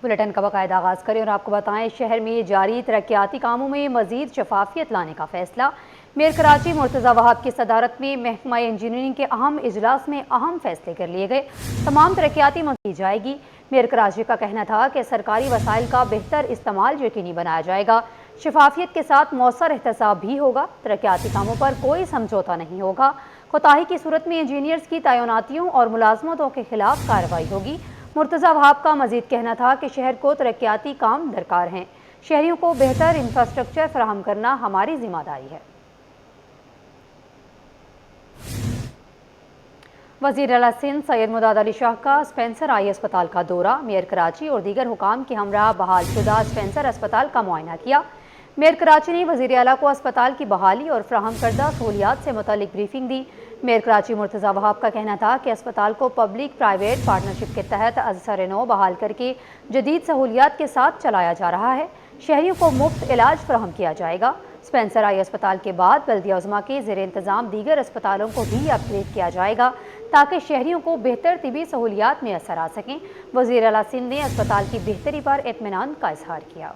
Bulletin का बाकायदा आगाज़ करें और आपको बताएं, शहर में जारी तरक्याती कामों में मजीद शफाफियत लाने का फैसला। मेयर कराची मुर्तज़ा वहाब की सदारत में महकमा इंजीनियरिंग के अहम इजलास में अहम फैसले कर लिए गए। तमाम तरक्याती की जाएगी। मेयर कराची का कहना था कि सरकारी वसाइल का बेहतर इस्तेमाल यकीनी बनाया जाएगा। शफाफियत के साथ मौसर एहतसाब भी होगा। तरक्याती कामों पर कोई समझौता नहीं होगा। कोताही की सूरत में इंजीनियर्स की तैनातियों और मुलाजमतों के खिलाफ कार्रवाई होगी। मुर्तज़ा वहाब का मजीद कहना था कि शहर को तरक्याती काम दरकार हैं। शहरियों को बेहतर इंफ्रास्ट्रक्चर फराहम करना हमारी जिम्मेदारी है। वज़ीर आला सिंध सैयद मुदाद अली शाह का स्पेंसर आई अस्पताल का दौरा। मेयर कराची और दीगर हुकाम के हमरा बहाल शुदा स्पेंसर अस्पताल का मुआयना किया। मेयर कराची ने वज़ीर आला को अस्पताल की बहाली और फ्राहम करदा सहूलियात से मुतालिक ब्रीफिंग दी। मेयर कराची मुर्तज़ा वहाब का कहना था कि अस्पताल को पब्लिक प्राइवेट पार्टनरशिप के तहत असर-ए-नौ बहाल करके जदीद सहूलियात के साथ चलाया जा रहा है। शहरियों को मुफ्त इलाज फराहम किया जाएगा। स्पेंसर आई अस्पताल के बाद बल्दिया उज़्मा के ज़ेर इंतज़ाम दीगर अस्पतालों को भी अपग्रेड किया जाएगा ताकि शहरियों को बेहतर तिबी सहूलियात में असर आ सकें। वज़ीर आला सिंध ने अस्पताल की बेहतरी पर इत्मीनान का इजहार किया।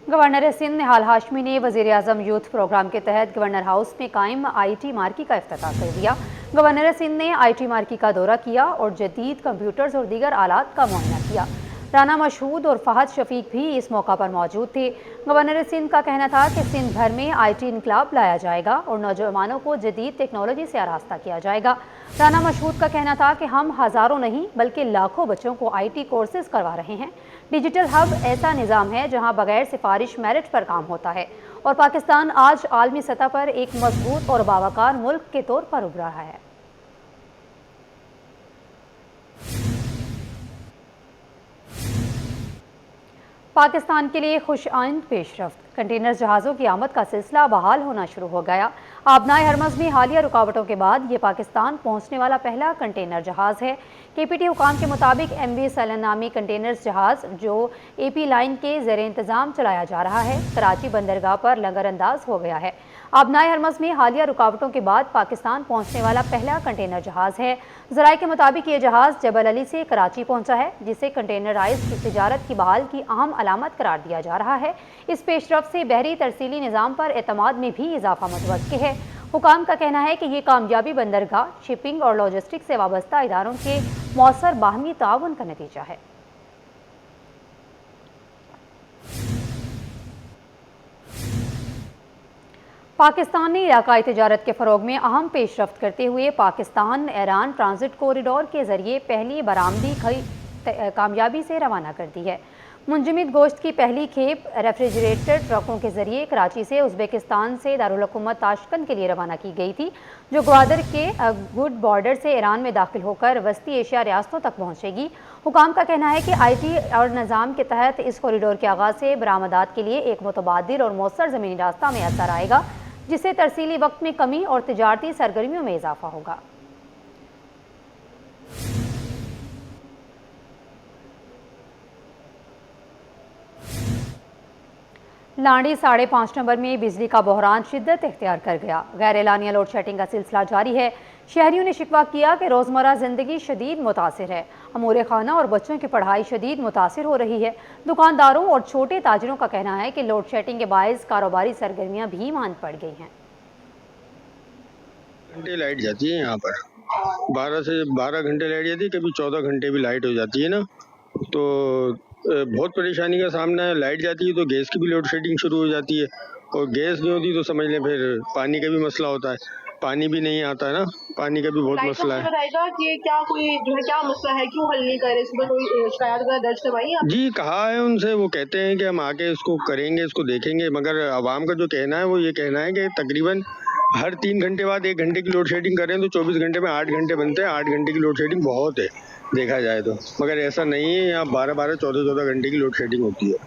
गवर्नर सिंध निहाल हाशमी ने वज़ीर आज़म यूथ प्रोग्राम के तहत गवर्नर हाउस में कायम IT मार्की का इफ्तिताह कर दिया। गवर्नर सिंध ने IT मार्की का दौरा किया और जदीद कंप्यूटर्स और दीगर आलात का मुआयना किया। राना मशहूद और फहद शफीक भी इस मौका पर मौजूद थे। गवर्नर सिंध का कहना था कि सिंध भर में IT इनकलाब लाया जाएगा और नौजवानों को जदीद टेक्नोलॉजी से आरास्ता किया जाएगा। राना मशहूद का कहना था कि हम हज़ारों नहीं बल्कि लाखों बच्चों को IT कोर्सेज करवा रहे हैं। डिजिटल हब ऐसा निज़ाम है जहां बगैर सिफारिश मेरिट पर काम होता है और पाकिस्तान आज आलमी सतह पर एक मजबूत और बावकार मुल्क के तौर पर उभर रहा है। पाकिस्तान के लिए खुशआइंद पेशरफ्त। कंटेनर जहाज़ों की आमद का सिलसिला बहाल होना शुरू हो गया। आबनाए हरमज़ में हालिया रुकावटों के बाद ये पाकिस्तान पहुंचने वाला पहला कंटेनर जहाज़ है। KPT हुकाम के मुताबिक MV सैलन नामी कंटेनर जहाज़ जो AP लाइन के ज़ेर इंतज़ाम चलाया जा रहा है, कराची बंदरगाह पर लंगर अंदाज हो गया है। आबनाए हरमज़ में हालिया रुकावटों के बाद पाकिस्तान पहुंचने वाला पहला कंटेनर जहाज़ है। ज़राए के मुताबिक ये जहाज़ जबल अली से कराची पहुंचा है, जिसे कंटेनराइज्ड तिजारत की बहाल की अहम अलामत करार दिया जा रहा है। इस पेशरफ्त से बहरी तरसीली निज़ाम पर एतमाद में भी इजाफा मुतवक्किल है। हुकाम का कहना है कि ये कामयाबी बंदरगाह, शिपिंग और लॉजिस्टिक्स से वाबस्ता इदारों के मौसर बाहमी ताउन का नतीजा है। पाकिस्तान ने इलाकाई तिजारत के फ़रोग में अहम पेशरफ्त करते हुए पाकिस्तान ईरान ट्रांजिट कॉरिडोर के ज़रिए पहली बरामदी कामयाबी से रवाना कर दी है। मुंजमद गोश्त की पहली खेप रेफ्रिजरेटेड ट्रकों के जरिए कराची से उज़्बेकिस्तान से दारुल हुकूमत ताशकंद के लिए रवाना की गई थी, जो ग्वादर के गुड बॉर्डर से ईरान में दाखिल होकर वस्ती एशिया रियासतों तक पहुंचेगी। हुकाम का कहना है कि IT और निज़ाम के तहत इस कॉरिडोर के आगाज़ से बरामदात के लिए एक मुतबादिल और मौसर ज़मीनी रास्ता में असर आएगा, जिससे तरसीली वक्त में कमी और तिजारती सरगर्मियों में इजाफा होगा। लांडी 5.5 नंबर में बिजली का बहरान शिद्दत इख्तियार कर गया। गैर एलानिया लोड शेडिंग का सिलसिला जारी है। शहरियों ने शिकवा किया कि रोज़मर्रा ज़िंदगी शदीद मुतासिर है। अमूर खाना और बच्चों की पढ़ाई शदीद मुतासिर हो रही है। दुकानदारों और छोटे ताजिरों का कहना है कि लोड शेडिंग के बायस कारोबारी सरगर्मियाँ भी मांद पड़ गई हैं। घंटे लाइट जाती है यहाँ पर, 12 से 12 घंटे लाइट जाती है, कभी 14 घंटे भी लाइट हो जाती है ना, तो बहुत परेशानी का सामना है। लाइट जाती है तो गैस की भी लोड शेडिंग शुरू हो जाती है और गैस नहीं होती तो समझ लें फिर पानी का भी मसला होता है। पानी भी नहीं आता है ना, पानी का भी बहुत मसला है। बताएगा कि क्या कोई जो है क्या मसला है, क्यों हल नहीं करे, इस पर कोई शिकायत वगैरह दर्ज करवाई है? जी कहा है उनसे, वो कहते हैं कि हम आके इसको करेंगे, इसको देखेंगे, मगर आवाम का जो कहना है वो ये कहना है कि तकरीबन हर 3 घंटे बाद 1 घंटे की लोड शेडिंग करें तो 24 घंटे में 8 घंटे बनते हैं। 8 घंटे की लोड शेडिंग बहुत है देखा जाए तो, मगर ऐसा नहीं है, यहाँ 12-12, 14-14 घंटे की लोड शेडिंग होती है।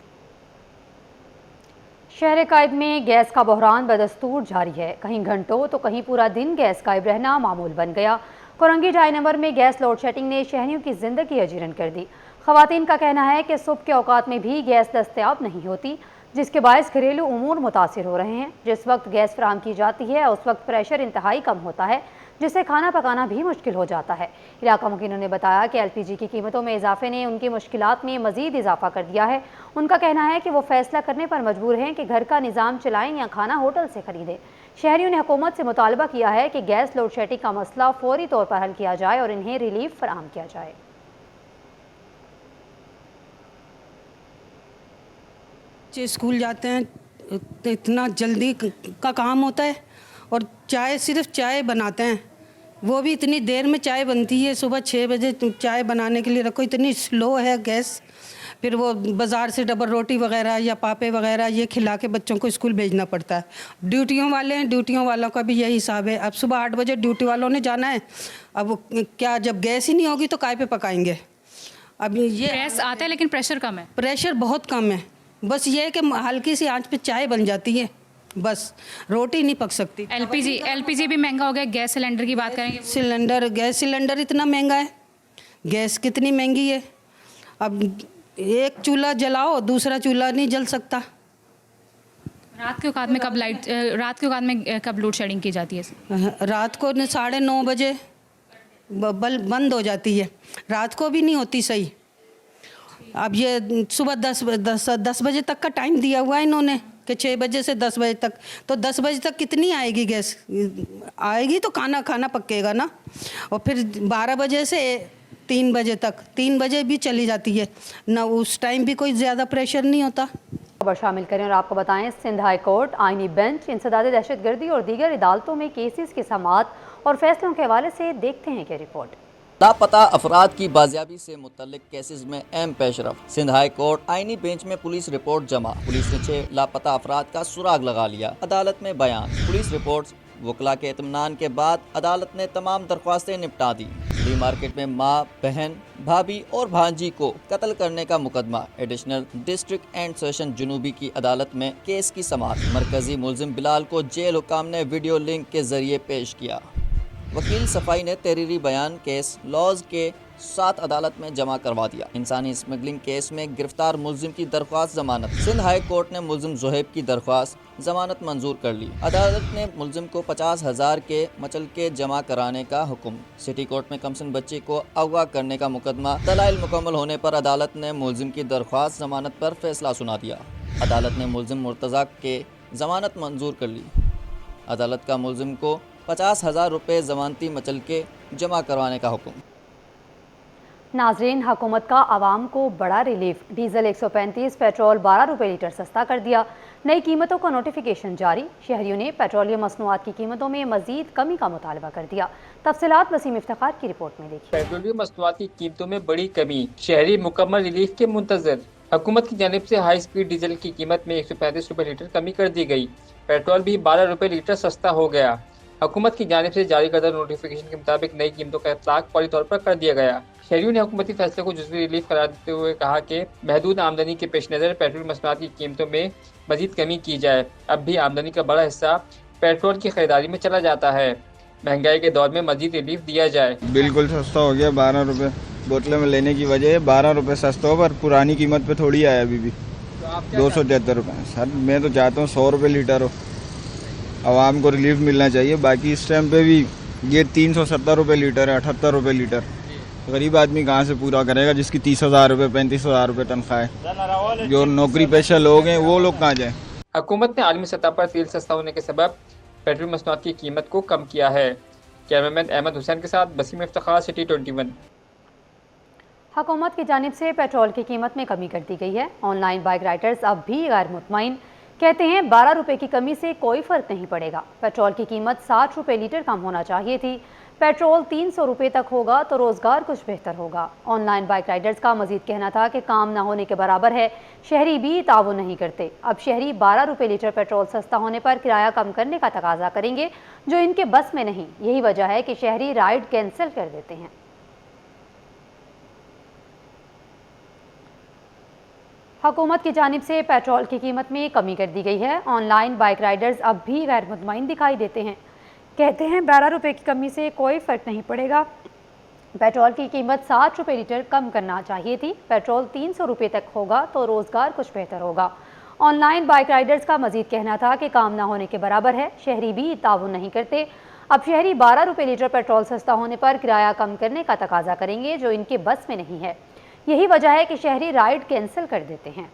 शहर कायद में गैस का बहरान बदस्तूर जारी है। कहीं घंटों तो कहीं पूरा दिन गैस गायब रहना मामूल बन गया। कोरंगी 2.5 नंबर में गैस लोड शेडिंग ने शहरियों की जिंदगी अजीरन कर दी। खवातीन का कहना है कि सुबह के औकात में भी गैस दस्तयाब नहीं होती, जिसके बायस घरेलू उमूर मुतासिर हो रहे हैं। जिस वक्त गैस फराहम की जाती है उस वक्त प्रेशर इंतहाई कम होता है, जिससे खाना पकाना भी मुश्किल हो जाता है। इलाका मुखिनों ने बताया कि LPG की कीमतों में इजाफे ने उनकी मुश्किलात में मजीद इजाफा कर दिया है। उनका कहना है कि वो फैसला करने पर मजबूर हैं कि घर का निज़ाम चलाएं या खाना होटल से खरीदें। शहरियों ने हुकूमत से मुतालबा किया है कि गैस लोड शेडिंग का मसला फौरी तौर पर हल किया जाए और इन्हें रिलीफ फराहम किया जाए। बच्चे स्कूल जाते हैं तो इतना जल्दी का काम होता है और चाय सिर्फ चाय बनाते हैं, वो भी इतनी देर में चाय बनती है। सुबह 6 बजे चाय बनाने के लिए रखो, इतनी स्लो है गैस। फिर वो बाज़ार से डबल रोटी वगैरह या पापे वगैरह ये खिला के बच्चों को स्कूल भेजना पड़ता है। ड्यूटियों वाले हैं, ड्यूटियों वालों का भी यही हिसाब है। अब सुबह 8 बजे ड्यूटी वालों ने जाना है, अब क्या जब गैस ही नहीं होगी तो काय पे पकाएंगे। अब ये गैस आता है लेकिन प्रेशर कम है। प्रेशर बहुत कम है, बस ये है कि हल्की सी आंच पे चाय बन जाती है, बस रोटी नहीं पक सकती। एलपीजी भी महंगा हो गया। गैस सिलेंडर की बात करेंगे, गैस सिलेंडर इतना महंगा है, गैस कितनी महंगी है। अब एक चूल्हा जलाओ, दूसरा चूल्हा नहीं जल सकता। रात के औकात में कब लोड शेडिंग की जाती है? रात को 9:30 बजे बंद हो जाती है, रात को भी नहीं होती सही। अब ये सुबह 10 बजे तक का टाइम दिया हुआ है इन्होंने कि 6 बजे से 10 बजे तक, तो 10 बजे तक कितनी आएगी गैस? आएगी तो खाना पकेगा ना। और फिर 12 बजे से 3 बजे तक, 3 बजे भी चली जाती है ना, उस टाइम भी कोई ज़्यादा प्रेशर नहीं होता। खबर शामिल करें और आपको बताएं, सिंध हाई कोर्ट, आईनी बेंच, इंसदाद दहशतगर्दी और दीगर अदालतों में केसेस की समाअत और फैसलों के हवाले से देखते हैं कि रिपोर्ट। लापता अफराद की बाजियाबी से मुतल्लिक केसेस में अहम पेशरफ। सिंध हाई कोर्ट आईनी बेंच में पुलिस रिपोर्ट जमा। पुलिस ने 6 लापता अफराद का सुराग लगा लिया। अदालत में बयान। पुलिस रिपोर्ट वकला के इत्मीनान के बाद अदालत ने तमाम दरख्वास्तें निपटा दी। डी मार्केट में माँ, बहन, भाभी और भांजी को कत्ल करने का मुकदमा। एडिशनल डिस्ट्रिक्ट एंड सेशन जुनूबी की अदालत में केस की समाअत। मरकजी मुलजिम बिलाल को जेल हुकाम ने वीडियो लिंक के जरिए पेश किया। वकील सफाई ने तहरीरी बयान केस लॉज के 7 अदालत में जमा करवा दिया। इंसानी स्मगलिंग केस में गिरफ्तार मुलजिम की दरख्वास्त जमानत। सिंध हाई कोर्ट ने मुलजिम जोहेब की दरख्वास्त जमानत मंजूर कर ली। अदालत ने मुलजिम को 50,000 के मचलके जमा कराने का हुक्म। सिटी कोर्ट में कमसिन बच्चे को अगवा करने का मुकदमा। दलाइल मुकम्मल होने पर अदालत ने मुलजिम की दरख्वास्त जमानत पर फैसला सुना दिया। अदालत ने मुलजिम मुर्तज़ा के जमानत मंजूर कर ली। अदालत का मुलजिम को 50,000 रुपये ज़मानती मचलके जमा करवाने का हुक्म। नाजरीन, हुकूमत का आवाम को बड़ा रिलीफ। डीजल 135, पेट्रोल 12 रुपये लीटर सस्ता कर दिया। नई कीमतों का नोटिफिकेशन जारी। शहरियों ने पेट्रोलियम मसनूआत की कीमतों में मजीद कमी का मुतालबा कर दिया। तफसीलात वसीम इफ्तिखार की रिपोर्ट में देखिए। पेट्रोलियम मसनूआत की कीमतों में बड़ी कमी। शहरी मुकम्मल रिलीफ के मुंतजर। हुकूमत की जानिब से हाई स्पीड डीजल की कीमत में 135 रुपये लीटर कमी कर दी गई। पेट्रोल भी 12 रुपये लीटर सस्ता हो गया। हुकूमत की जानिब से जारी करदा नोटिफिकेशन के मुताबिक नई कीमतों का इतलाक फौरी तौर पर कर दिया गया। शहरियों ने हुकूमती फैसले को जुज़वी रिलीफ करार देते हुए कहा कि महदूद आमदनी के पेश नज़र पेट्रोल मसनूआत की कीमतों में मजीद कमी की जाए। अब भी आमदनी का बड़ा हिस्सा पेट्रोल की खरीदारी में चला जाता है। महंगाई के दौर में मजीद रिलीफ दिया जाए। बिल्कुल सस्ता हो गया। 12 रुपये बोतलें में लेने की वजह 12 रुपये सस्ता हो, पर पुरानी कीमत पे थोड़ी आया अभी भी। 273 रुपये। सर मैं तो चाहता हूँ 100 रुपये लीटर हो, आवाम को रिलीफ मिलना चाहिए। बाकी इस टाइम पे भी ये 370 रुपये लीटर है, 78 रुपये लीटर। गरीब आदमी कहाँ से पूरा करेगा जिसकी 30,000 रुपये 35,000 रुपये तनख्वाह है। जो नौकरी पेशा लोग हैं वो लोग कहाँ जाएँ। हुकूमत ने आलमी सतह पर तेल सस्ता होने के सबब पेट्रोल मसनूआत की कीमत को कम किया है। कैमरामैन अहमद हुसैन के साथ वसीम इफ्तिखार, सिटी 21। हुकूमत की जानिब से पेट्रोल की कीमत में कमी कर दी गई है। ऑनलाइन बाइक राइडर्स अब भी गैर मुतमईन। कहते हैं 12 रुपये की कमी से कोई फ़र्क नहीं पड़ेगा। पेट्रोल की कीमत 60 रुपये लीटर कम होना चाहिए थी। पेट्रोल 300 रुपये तक होगा तो रोज़गार कुछ बेहतर होगा। ऑनलाइन बाइक राइडर्स का मजीद कहना था कि काम ना होने के बराबर है, शहरी भी ताउन नहीं करते। अब शहरी 12 रुपये लीटर पेट्रोल सस्ता होने पर किराया कम करने का तकाजा करेंगे, जो इनके बस में नहीं। यही वजह है कि शहरी राइड कैंसिल कर देते हैं। हुकूमत की जानिब से पेट्रोल की कीमत में कमी कर दी गई है। ऑनलाइन बाइक राइडर्स अब भी गैर मुतमईन दिखाई देते हैं। कहते हैं 12 रुपये की कमी से कोई फ़र्क नहीं पड़ेगा। पेट्रोल की कीमत 60 रुपये लीटर कम करना चाहिए थी। पेट्रोल 300 रुपये तक होगा तो रोज़गार कुछ बेहतर होगा। ऑनलाइन बाइक राइडर्स का मजीद कहना था कि काम ना होने के बराबर है, शहरी भी ताउन नहीं करते। अब शहरी 12 रुपये लीटर पेट्रोल सस्ता होने पर किराया कम करने का तकाजा करेंगे, जो इनके बस में नहीं है। यही वजह है कि शहरी राइड कैंसिल कर देते हैं।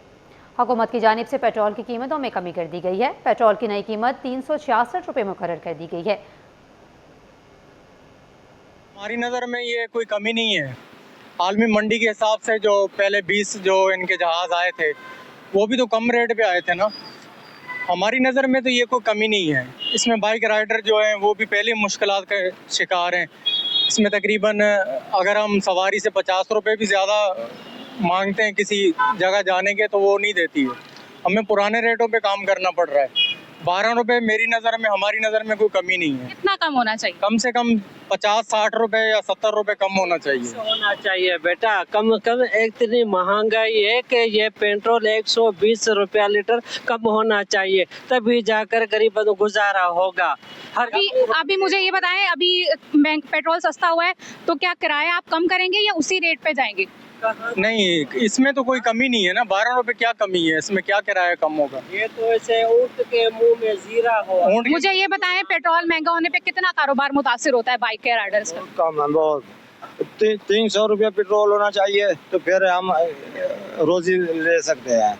हुकूमत की जानिब से पेट्रोल की कीमतों में कमी कर दी गई है। पेट्रोल की नई कीमत 366 रुपये मुकर्रर कर दी गई है। हमारी नज़र में ये कोई कमी नहीं है। आलमी मंडी के हिसाब से जो पहले 20 जो इनके जहाज़ आए थे वो भी तो कम रेट पे आए थे ना। हमारी नज़र में तो ये कोई कमी नहीं है। इसमें बाइक राइडर जो हैं वो भी पहले मुश्किलात के शिकार हैं। इसमें तकरीबन अगर हम सवारी से 50 रुपये भी ज़्यादा मांगते हैं किसी जगह जाने के तो वो नहीं देती है। हमें पुराने रेटों पे काम करना पड़ रहा है। 12 रुपये मेरी नज़र में, हमारी नज़र में कोई कमी नहीं है। कितना कम होना चाहिए? कम से कम 50-60 रुपये या 70 रुपये कम होना चाहिए। होना चाहिए बेटा, कम कम। इतनी महंगाई है कि ये पेट्रोल 120 रुपया लीटर कम होना चाहिए, तभी जाकर गरीब गुजारा होगा। अभी मुझे ये बताएं, अभी पेट्रोल सस्ता हुआ है तो क्या किराया आप कम करेंगे या उसी रेट पे जाएंगे? नहीं, इसमें तो कोई कमी नहीं है ना। 12 रुपए क्या कमी है इसमें? क्या किराया कम होगा? ये तो ऐसे ऊँट के मुंह में जीरा हो। मुझे ये बताएं, पेट्रोल महंगा होने पे कितना कारोबार मुतासिर होता है बाइक के राइडर्स का? कम है बहुत। 300 रुपया पेट्रोल होना चाहिए तो फिर हम रोजी ले सकते हैं।